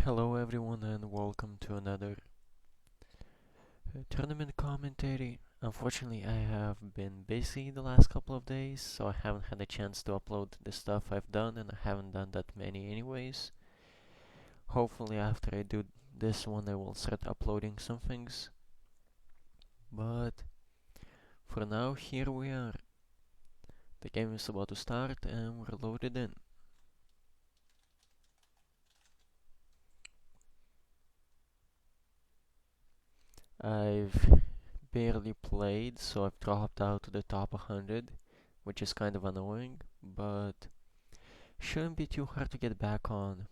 Hello everyone and welcome to another tournament commentary. Unfortunately, I have been busy the last couple of days, so I haven't had a chance to upload the stuff I've done, and I haven't done that many anyways. Hopefully after I do this one I will start uploading some things. But for now, here we are. The game is about to start and we're loaded in. I've barely played, so I've dropped out to the top 100, which is kind of annoying, but shouldn't be too hard to get back on.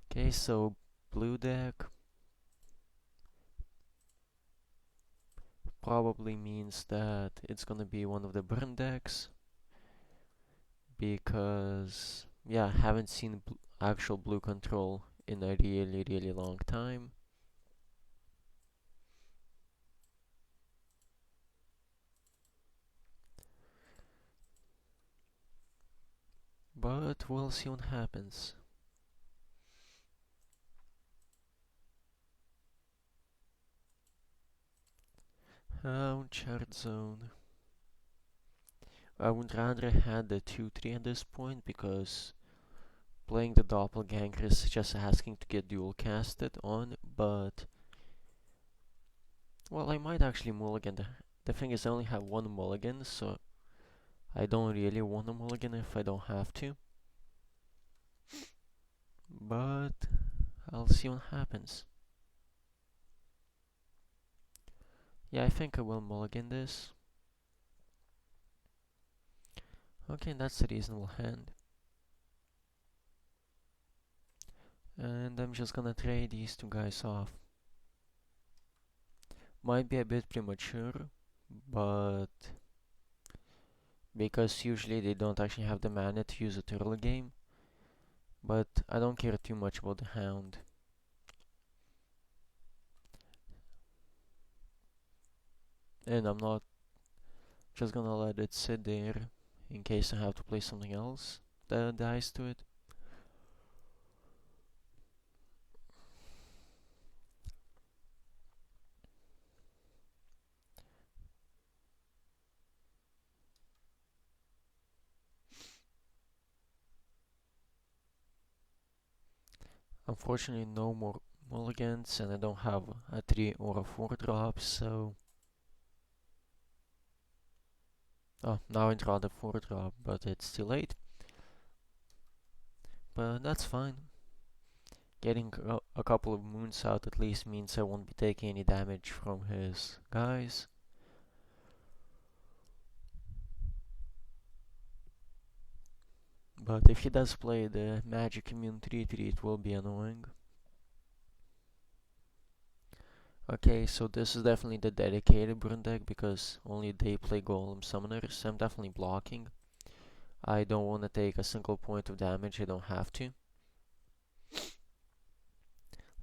Okay, so blue deck probably means that it's gonna be one of the burn decks, because yeah, I haven't seen actual blue control in a really long time. But we'll see what happens. Chart zone. I would rather had the 2-3 at this point, because playing the doppelganger is just asking to get dual casted on, but well, I might actually mulligan. The thing is, I only have one mulligan, so I don't really want a mulligan if I don't have to. But I'll see what happens. Yeah, I think I will mulligan this. Okay, that's a reasonable hand. And I'm just gonna trade these two guys off. Might be a bit premature, but because usually they don't actually have the mana to use it early game. But I don't care too much about the hound. And I'm not just gonna let it sit there in case I have to play something else that dies to it. Unfortunately, no more mulligans, and I don't have a 3 or a 4 drop, so... Oh, now I draw the 4 drop, but it's too late. But that's fine. Getting a couple of moons out at least means I won't be taking any damage from his guys. But if he does play the magic immune 3-3, it will be annoying. Okay, so this is definitely the dedicated burn deck, because only they play golem summoners. I'm definitely blocking. I don't want to take a single point of damage, I don't have to.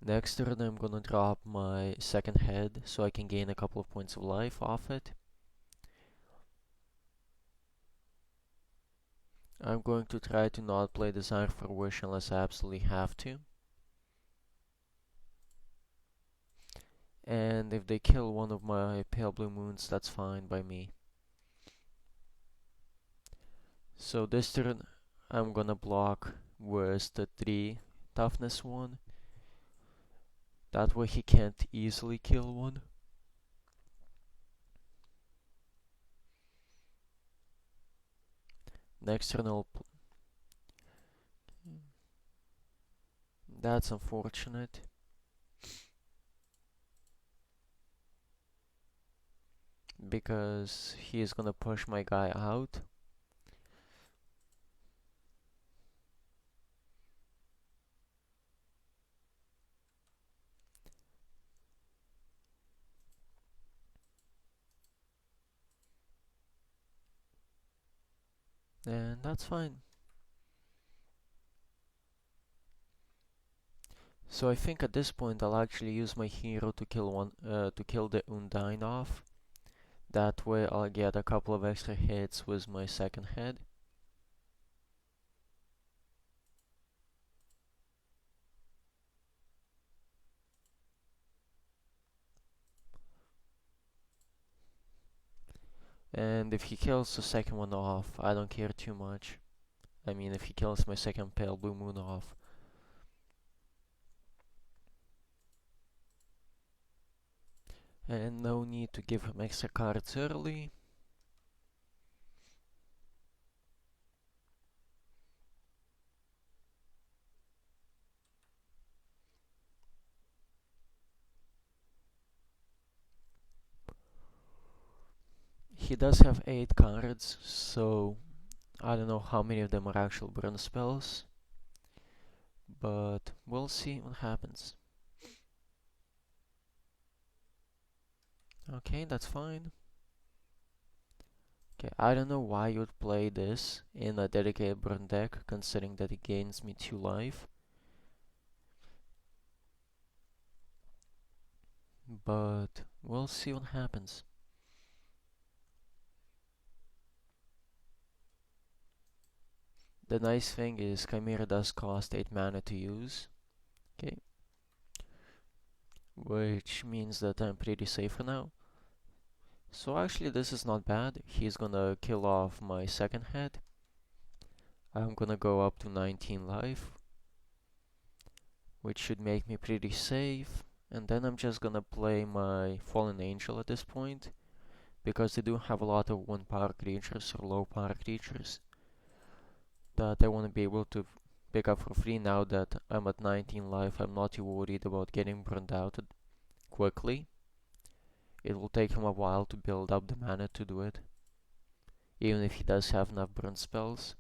Next turn I'm gonna drop my second head, so I can gain a couple of points of life off it. I'm going to try to not play Desire for Wish unless I absolutely have to. And if they kill one of my pale blue moons, that's fine by me. So this turn I'm gonna block with the 3 toughness one. That way he can't easily kill one. Next turn that's unfortunate. Because he is gonna push my guy out. And that's fine. So I think at this point I'll actually use my hero to kill the Undine off. That way I'll get a couple of extra hits with my second head. And if he kills the second one off, I don't care too much. I mean, if he kills my second Pale Blue Moon off. And no need to give him extra cards early. He does have 8 cards, so I don't know how many of them are actual burn spells. But we'll see what happens. Okay, that's fine. Okay, I don't know why you would play this in a dedicated burn deck, considering that it gains me 2 life. But we'll see what happens. The nice thing is Chimera does cost 8 mana to use. Okay. Which means that I'm pretty safe for now. So actually this is not bad. He's gonna kill off my second head. I'm gonna go up to 19 life, which should make me pretty safe. And then I'm just gonna play my Fallen Angel at this point, because they do have a lot of 1 power creatures or low power creatures that I want to be able to pick up for free. Now that I'm at 19 life, I'm not too worried about getting burned out quickly. It will take him a while to build up the mana to do it, even if he does have enough burn spells.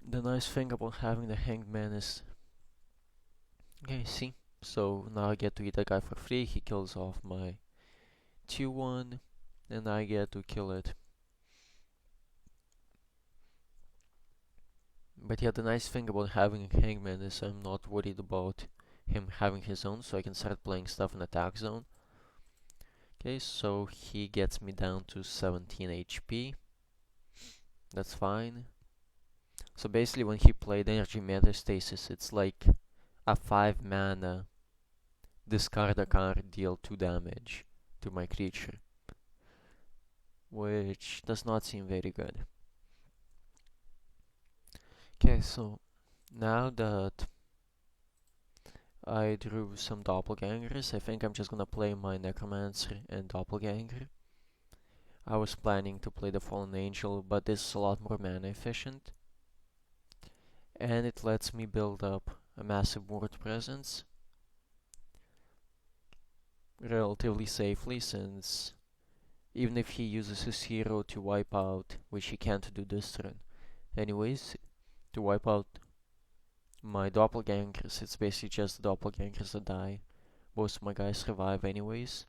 The nice thing about having the Hanged Man is... Okay, see? So now I get to eat that guy for free, he kills off my 2-1, and I get to kill it. But yeah, the nice thing about having a Hangman is I'm not worried about him having his own, so I can start playing stuff in attack zone. Okay, so he gets me down to 17 HP. That's fine. So basically when he played Energy Metastasis, it's like a 5 mana discard a card, deal 2 damage to my creature, which does not seem very good. Okay, so now that I drew some doppelgangers, I think I'm just gonna play my Necromancer and Doppelganger. I was planning to play the Fallen Angel, but this is a lot more mana efficient, and it lets me build up a massive ward presence relatively safely, since even if he uses his hero to wipe out, which he can't do this turn anyways, to wipe out my doppelgangers, it's basically just the doppelgangers that die. Most of my guys survive anyways.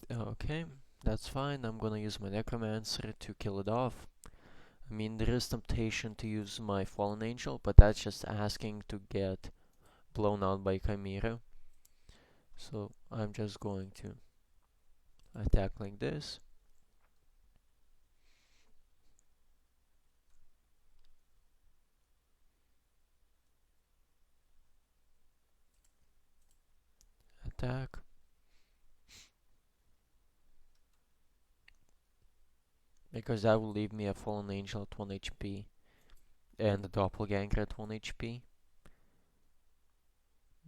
Okay, that's fine. I'm gonna use my Necromancer to kill it off. I mean, there is temptation to use my Fallen Angel, but that's just asking to get blown out by Chimera. So I'm just going to attack like this. Attack. Because that will leave me a Fallen Angel at 1 HP and a Doppelganger at 1 HP.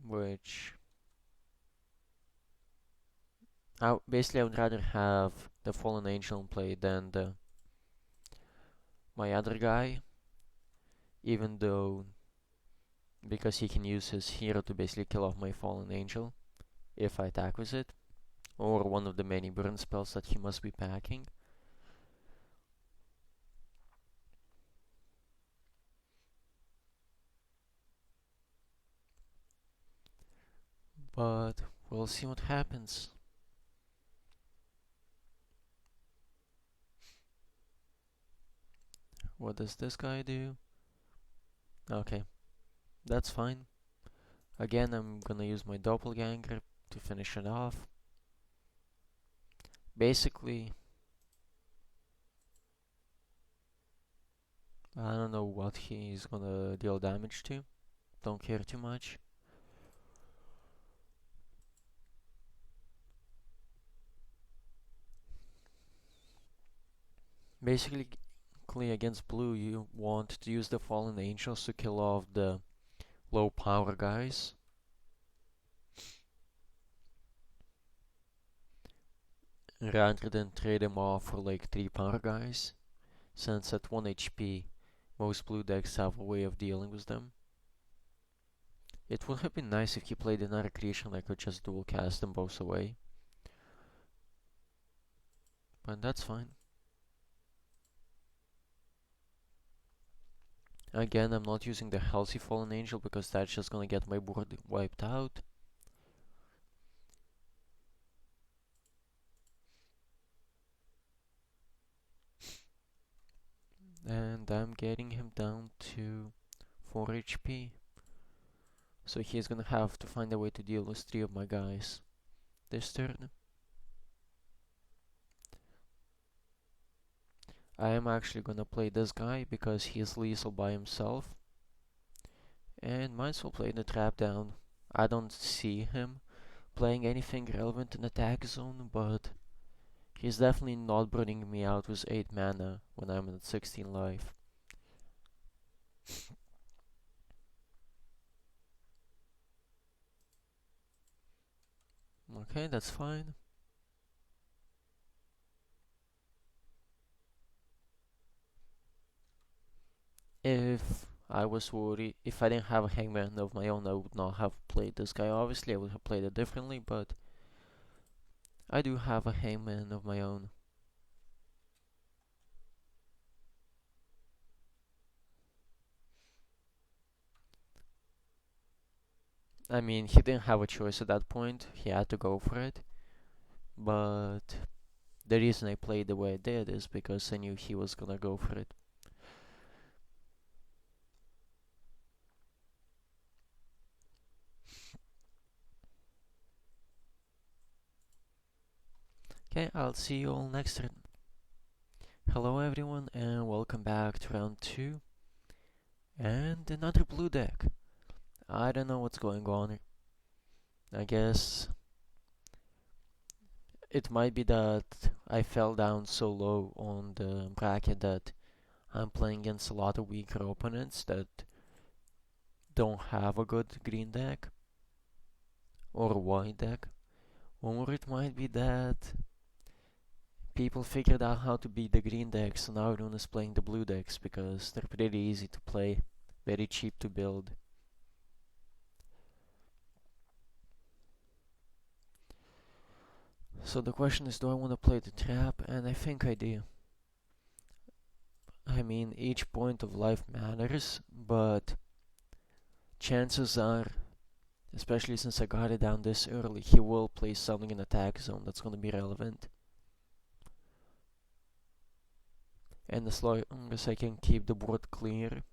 Which... basically I would rather have the Fallen Angel in play than my other guy. Even though... because he can use his hero to basically kill off my Fallen Angel if I attack with it, or one of the many burn spells that he must be packing. but we'll see what happens. What does this guy do? Okay, that's fine. Again, I'm gonna use my doppelganger to finish it off. Basically, I don't know what he's gonna deal damage to. Don't care too much. Basically, against blue, you want to use the fallen angels to kill off the low power guys, rather than trade them off for like 3 power guys, since at 1 HP, most blue decks have a way of dealing with them. It would have been nice if he played another creature and I could just dual cast them both away, but that's fine. Again, I'm not using the healthy fallen angel because that's just gonna get my board wiped out. And I'm getting him down to 4 HP. So he's gonna have to find a way to deal with 3 of my guys this turn. I am actually gonna play this guy because he is lethal by himself. And might as well play the trap down. I don't see him playing anything relevant in attack zone, but he's definitely not burning me out with 8 mana when I'm at 16 life. Okay, that's fine. If I was worried, if I didn't have a hangman of my own, I would not have played this guy. Obviously, I would have played it differently, but I do have a hangman of my own. I mean, he didn't have a choice at that point. He had to go for it. But the reason I played the way I did is because I knew he was gonna go for it. Okay, I'll see you all next turn. Hello everyone and welcome back to round 2 and another blue deck. I don't know what's going on. I guess it might be that I fell down so low on the bracket that I'm playing against a lot of weaker opponents that don't have a good green deck or a white deck. Or it might be that people figured out how to beat the green decks, so now everyone is playing the blue decks because they're pretty easy to play, very cheap to build. So the question is, do I want to play the trap? And I think I do. I mean, each point of life matters, but chances are, especially since I got it down this early, he will play something in attack zone that's going to be relevant. And as long as I can keep the board clear,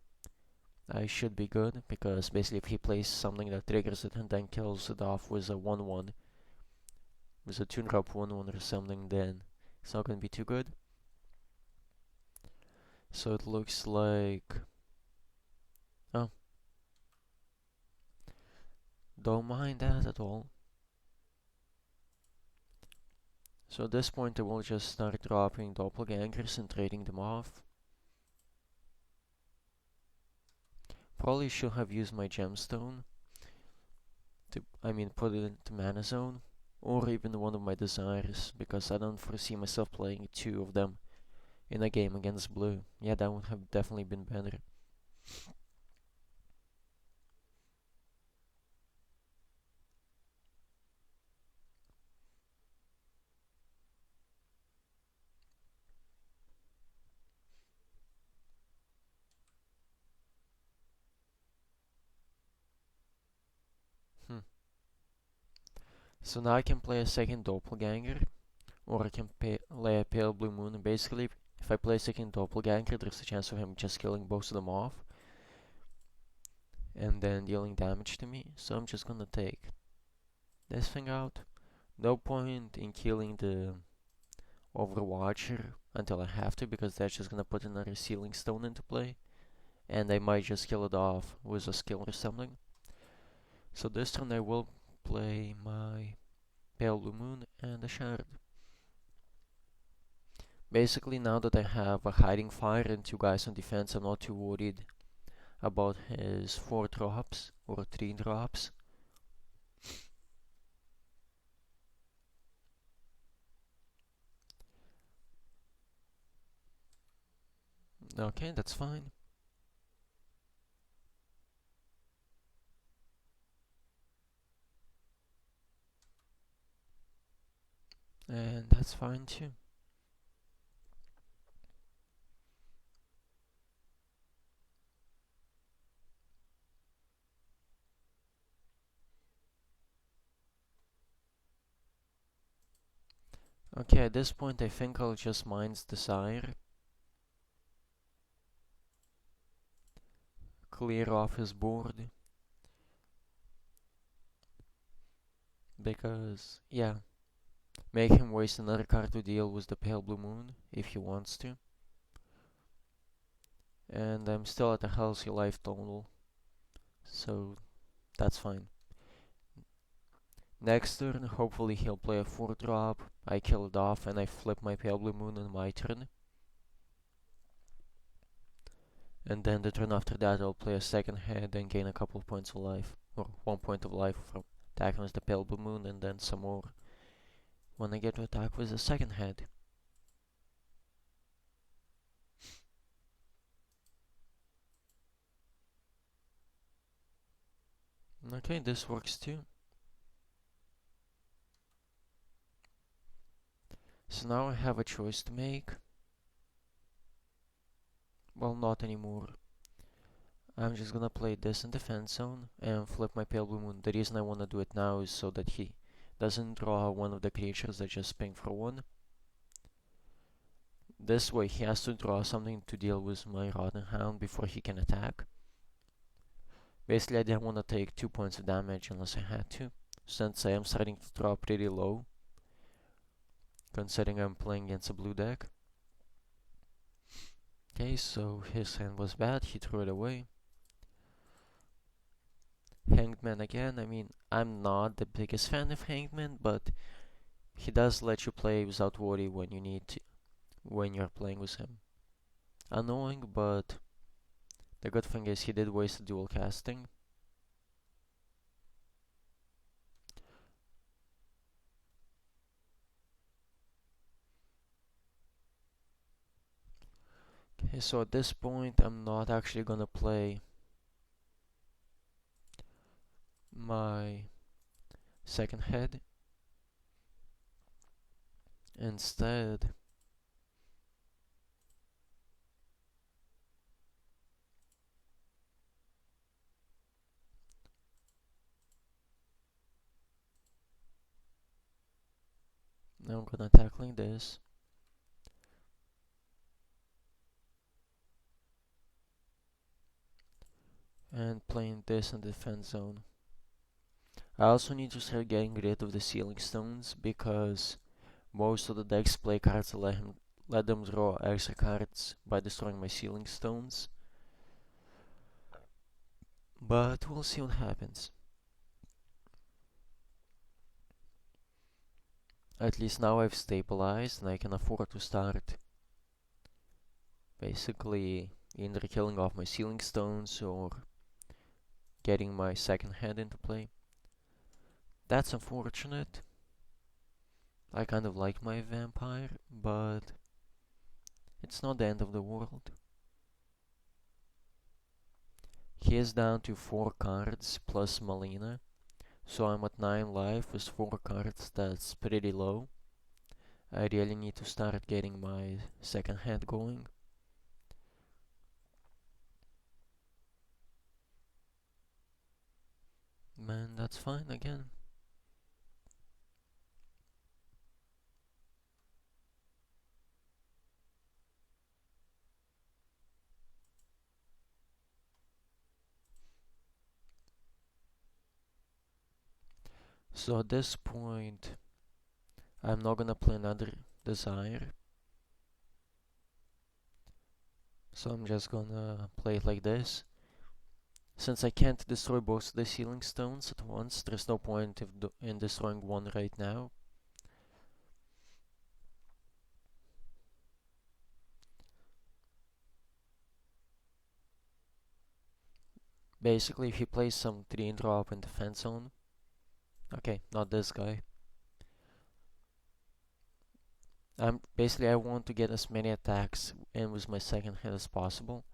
I should be good, because basically if he plays something that triggers it and then kills it off with a 1-1, with a 2-drop 1-1 or something, then it's not going to be too good. So it looks like... Oh. Don't mind that at all. So at this point I will just start dropping doppelgangers and trading them off. Probably should have used my gemstone to, put it into mana zone, or even one of my desires, because I don't foresee myself playing 2 of them in a game against blue. Yeah, that would have definitely been better. Hmm. So now I can play a second doppelganger, or I can lay a pale blue moon, and basically if I play a second doppelganger, there's a chance of him just killing both of them off and then dealing damage to me. So I'm just gonna take this thing out. No point in killing the Overwatcher until I have to, because that's just gonna put another Sealing Stone into play, and I might just kill it off with a skill or something. So this turn I will play my Pale Blue Moon and a Shard. Basically, now that I have a Hiding Fire and two guys on defense, I'm not too worried about his 4 drops or 3 drops. Okay, that's fine. And that's fine too. Okay, at this point I think I'll just Mind's Desire. Clear off his board. Because, yeah, make him waste another card to deal with the Pale Blue Moon if he wants to. And I'm still at a healthy life total, so that's fine. Next turn, hopefully he'll play a 4 drop, I kill it off, and I flip my Pale Blue Moon on my turn. And then the turn after that I'll play a second head and gain a couple of points of life, or 1 point of life from attacking with the Pale Blue Moon, and then some more when I get to attack with the second head. Okay, this works too. So now I have a choice to make. Well, not anymore. I'm just gonna play this in defense zone and flip my Pale Blue Moon. The reason I wanna do it now is so that he doesn't draw one of the creatures that just ping for 1. This way he has to draw something to deal with my Rotten Hound before he can attack. Basically I didn't wanna take 2 points of damage unless I had to, since I am starting to draw pretty low, considering I'm playing against a blue deck. Okay, so his hand was bad, he threw it away. Hanged Man again. I mean, I'm not the biggest fan of Hanged Man, but he does let you play without worry when you need to, when you're playing with him. Annoying, but the good thing is he did waste the dual casting. Okay, so at this point I'm not actually gonna play my second head. Instead, I'm gonna tackling this. And playing this in the defense zone. I also need to start getting rid of the Sealing Stones, because most of the decks play cards that let them draw extra cards by destroying my Sealing Stones. But we'll see what happens. At least now I've stabilized and I can afford to start basically either killing off my Sealing Stones or getting my second head into play. That's unfortunate. I kind of like my vampire, but it's not the end of the world. He is down to 4 cards plus Malina, so I'm at 9 life with 4 cards. That's pretty low. I really need to start getting my second head going. Man, that's fine again. So at this point, I'm not gonna play another Desire. So I'm just gonna play it like this. Since I can't destroy both the Sealing Stones at once, there's no point in destroying one right now. Basically, if he plays some 3-drop in defense zone. Okay, not this guy. Basically, I want to get as many attacks in with my second hit as possible.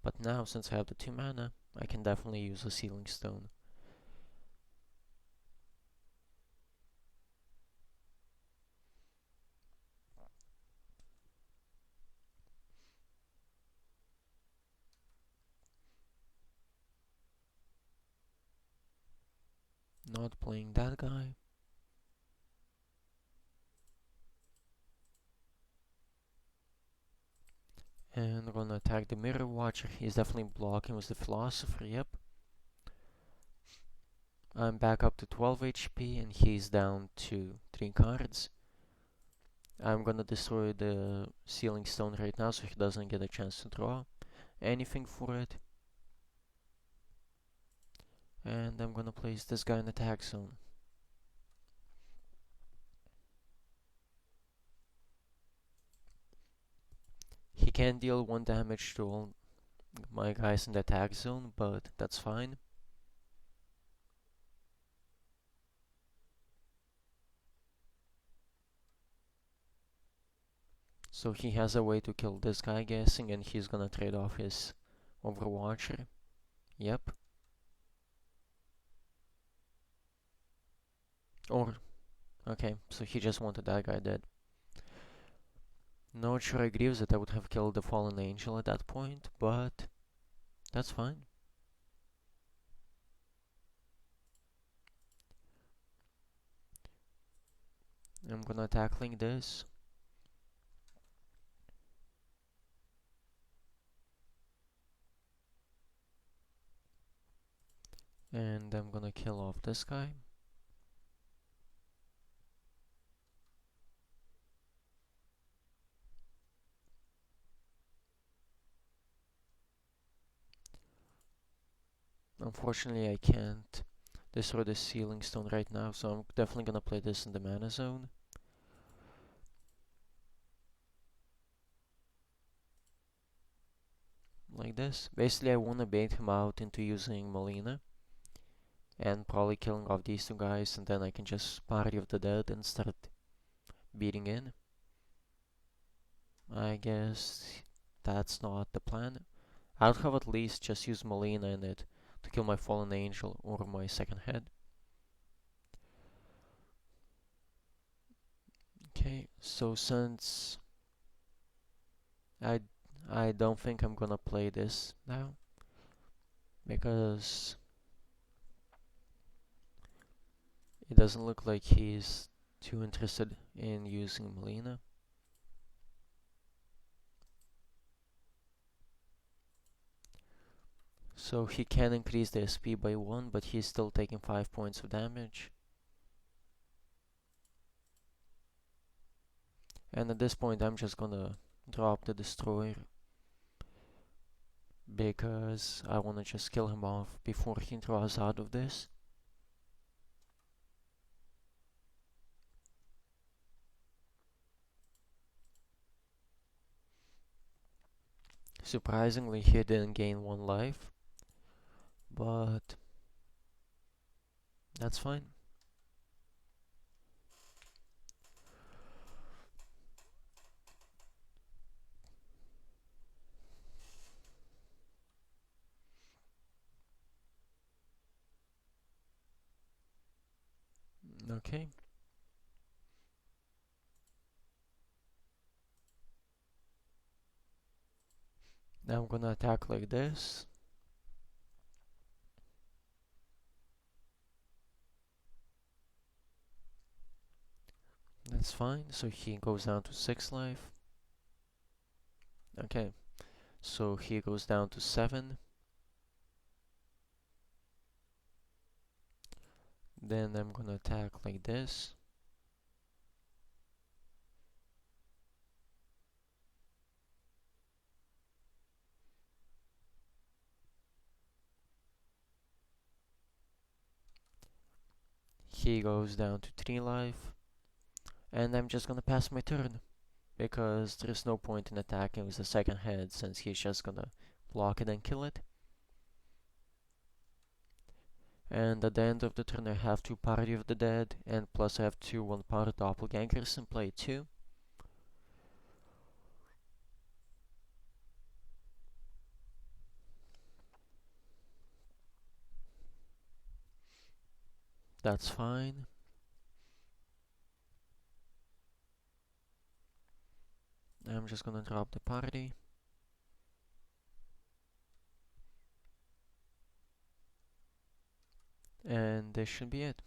But now, since I have the 2 mana, I can definitely use a Sealing Stone. Not playing that guy. And I'm gonna attack the Mirror Watcher. He's definitely blocking with the Philosopher, yep. I'm back up to 12 HP and he's down to 3 cards. I'm gonna destroy the Sealing Stone right now so he doesn't get a chance to draw anything for it. And I'm gonna place this guy in attack zone. He can deal 1 damage to all my guys in the attack zone, but that's fine. So he has a way to kill this guy, guessing, and he's gonna trade off his Overwatcher. Yep. Or, okay, so he just wanted that guy dead. Not sure I agree with it. I would have killed the Fallen Angel at that point, but that's fine. I'm gonna attack like this. And I'm gonna kill off this guy. Unfortunately, I can't destroy the Sealing Stone right now, so I'm definitely gonna play this in the mana zone. Like this. Basically, I wanna bait him out into using Molina and probably killing off these 2 guys, and then I can just Party of the Dead and start beating in. I guess that's not the plan. I would have at least just used Molina in it to kill my Fallen Angel or my second head. Okay, so since I I don't think I'm gonna play this now because it doesn't look like he's too interested in using Molina. So he can increase the SP by 1, but he's still taking 5 points of damage. And at this point I'm just gonna drop the Destroyer because I wanna just kill him off before he draws out of this. Surprisingly, he didn't gain 1 life, but that's fine. Okay. Now I'm gonna attack like this. That's fine. So he goes down to 6 life. Okay. So he goes down to 7. Then I'm gonna attack like this. He goes down to 3 life. And I'm just gonna pass my turn, because there's no point in attacking with the second head since he's just gonna block it and kill it. And at the end of the turn I have 2 Party of the Dead, and plus I have 2 1-power doppelgangers in play too. That's fine. I'm just gonna drop the party. And this should be it.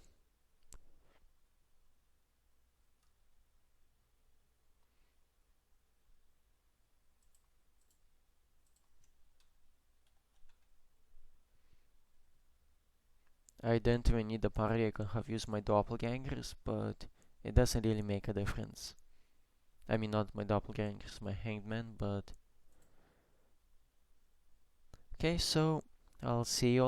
I didn't even need the party, I could have used my doppelgangers, but it doesn't really make a difference. I mean, not my doppelgangers, my hanged men, but... Okay, so I'll see you all